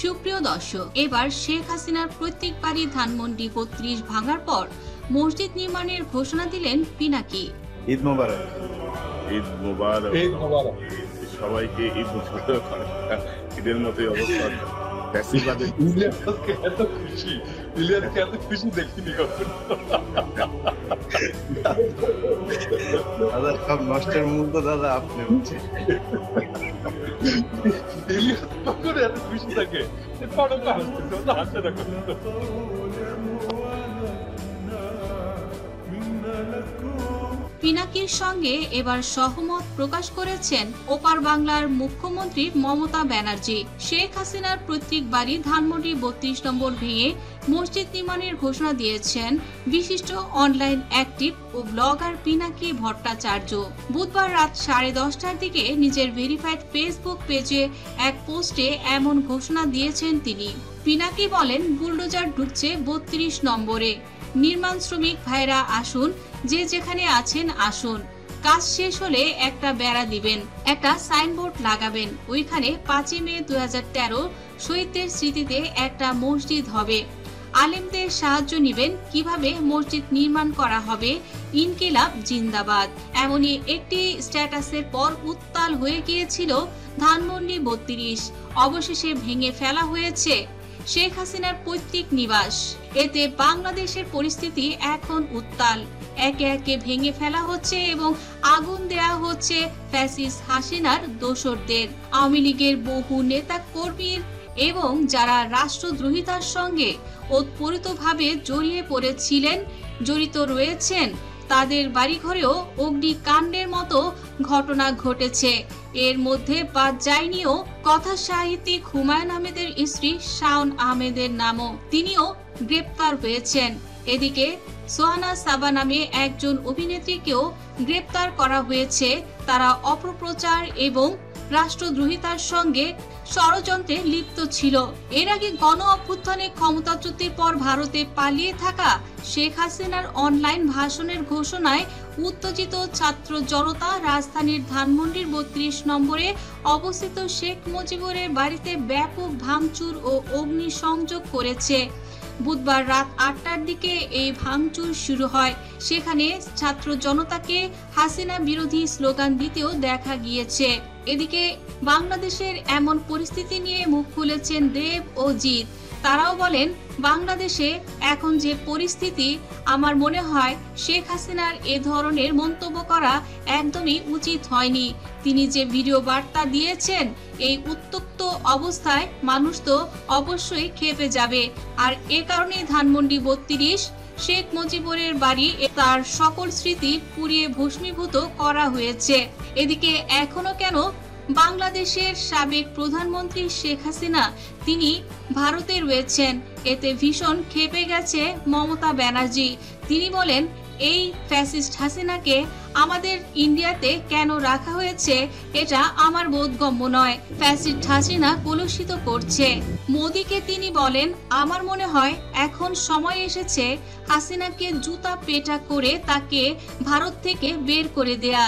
সুপ্রিয় দর্শক, এবার শেখ হাসিনার পৈতৃক বাড়ি ধানমন্ডি ৩২ ভাঙার পর মসজিদ নির্মাণের ঘোষণা দিলেন পিনাকি। ঈদ মোবারক। ঈদ মোবারক। ঈদ মোবারক। সবাইকে ঈদ মোবারক। ঈদের মতোই অবস্থা। ফ্যাসিবাদের এত খুশি, ইলিয়াসকে এত খুশি দেখিনি কখনো। দাদা সব নষ্টের মূল তো দাদা আপনি হচ্ছে। ইলিয়াস কখনো এত খুশি থাকে হাসতে দেখো। পিনাকির সঙ্গে এবার সহমত প্রকাশ করেছেন ওপার বাংলার মুখ্যমন্ত্রী মমতা ব্যানার্জি। শেখ হাসিনার পৈতৃক বাড়ি ধানমন্ডি ৩২ নম্বর ভেঙে মসজিদ নির্মাণের ঘোষণা দিয়েছেন বিশিষ্ট অনলাইন অ্যাক্টিভ ও ব্লগার পিনাকি ভট্টাচার্য। বুধবার রাত 10:30টার দিকে নিজের ভেরিফাইড ফেসবুক পেজে এক পোস্টে এমন ঘোষণা দিয়েছেন তিনি। পিনাকি বলেন, বুলডোজার ঢুকছে ৩২ নম্বরে। নির্মাণ শ্রমিক ভাইরা আসুন, যে যেখানে আছেন আসুন। কাজ শেষ হলে একটা বেড়া দিবেন, একটা সাইনবোর্ড লাগাবেন। ওইখানে 5 মে 2013 শহীদদের স্মৃতিতে একটা মসজিদ হবে। আলেমদের সাহায্য নেবেন কিভাবে মসজিদ নির্মাণ করা হবে। ইনকিলাব জিন্দাবাদ। এমনই একটি স্ট্যাটাসের পর উত্তাল হয়ে গিয়েছিল ধানমন্ডি ৩২। অবশেষে ভেঙে ফেলা হয়েছে শেখ হাসিনার পৈতৃক নিবাস। এতে বাংলাদেশের পরিস্থিতি এখন উত্তাল। একে একে ভেঙে ফেলা হচ্ছে এবং আগুন দেয়া হচ্ছে ফ্যাসিস্ট হাসিনার দোসরদের। আওয়ামী লীগের বহু নেতা কর্মীর এবং যারা রাষ্ট্রদ্রোহিতার সঙ্গে ওতপ্রোতভাবে জড়িত রয়েছেন তাদের বাড়িঘরেও অগ্নিকাণ্ডের মতো ঘটনা ঘটেছে। এর মধ্যে বাদ যায়নিও কথা সাহিত্যিক হুমায়ুন আহমেদের স্ত্রী শাওন আহমেদের নামও। তিনিও গ্রেপ্তার হয়েছেন। এদিকে সোহানা সাবা নামে একজন অভিনেত্রীকেও গ্রেপ্তার করা হয়েছে। তারা অপপ্রচার এবং রাষ্ট্রদ্রোহিতার সঙ্গে ষড়যন্ত্রে লিপ্ত ছিল। এর আগে গণ অভ্যুত্থানে ক্ষমতাচ্যুতির পর ভারতে পালিয়ে থাকা শেখ হাসিনার অনলাইন ভাষণের ঘোষণায় উত্তেজিত ছাত্র জনতা রাজধানীর ধানমন্ডির ৩২ নম্বরে অবস্থিত শেখ মুজিবুরের বাড়িতে ব্যাপক ভাঙচুর ও অগ্নিসংযোগ করেছে। বুধবার রাত ৮টার দিকে এই ভাঙচুর শুরু হয়। সেখানে ছাত্র জনতাকে হাসিনা বিরোধী স্লোগান দিতেও দেখা গিয়েছে। এদিকে বাংলাদেশের এমন পরিস্থিতি নিয়ে মুখ খুলেছেন দেব ও জিৎ। তারাও বলেন, বাংলাদেশে এখন যে পরিস্থিতি, আমার মনে হয় শেখ হাসিনার এ ধরনের মন্তব্য করা একদমই উচিত হয়নি। তিনি যে ভিডিও বার্তা দিয়েছেন, এই উত্তপ্ত অবস্থায় মানুষ তো অবশ্যই ক্ষেপে যাবে। আর এ কারণেই ধানমন্ডি ৩২ শেখ মুজিবুরের বাড়ি তার সকল স্মৃতি পুড়িয়ে ভস্মীভূত করা হয়েছে। এদিকে এখনো কেন বাংলাদেশের সাবেক প্রধানমন্ত্রী শেখ হাসিনা তিনি ভারতে রয়েছেন, এতে ভীষণ ক্ষেপে গেছে মমতা ব্যানার্জি। তিনি বলেন, এই ফ্যাসিস্ট হাসিনাকে আমাদের ইন্ডিয়াতে কেন রাখা হয়েছে এটা আমার বোধগম্য নয়। ফ্যাসিস্ট হাসিনা কলুষিত করছে মোদিকে। তিনি বলেন, আমার মনে হয় এখন সময় এসেছে হাসিনাকে জুতা পেটা করে তাকে ভারত থেকে বের করে দেয়া।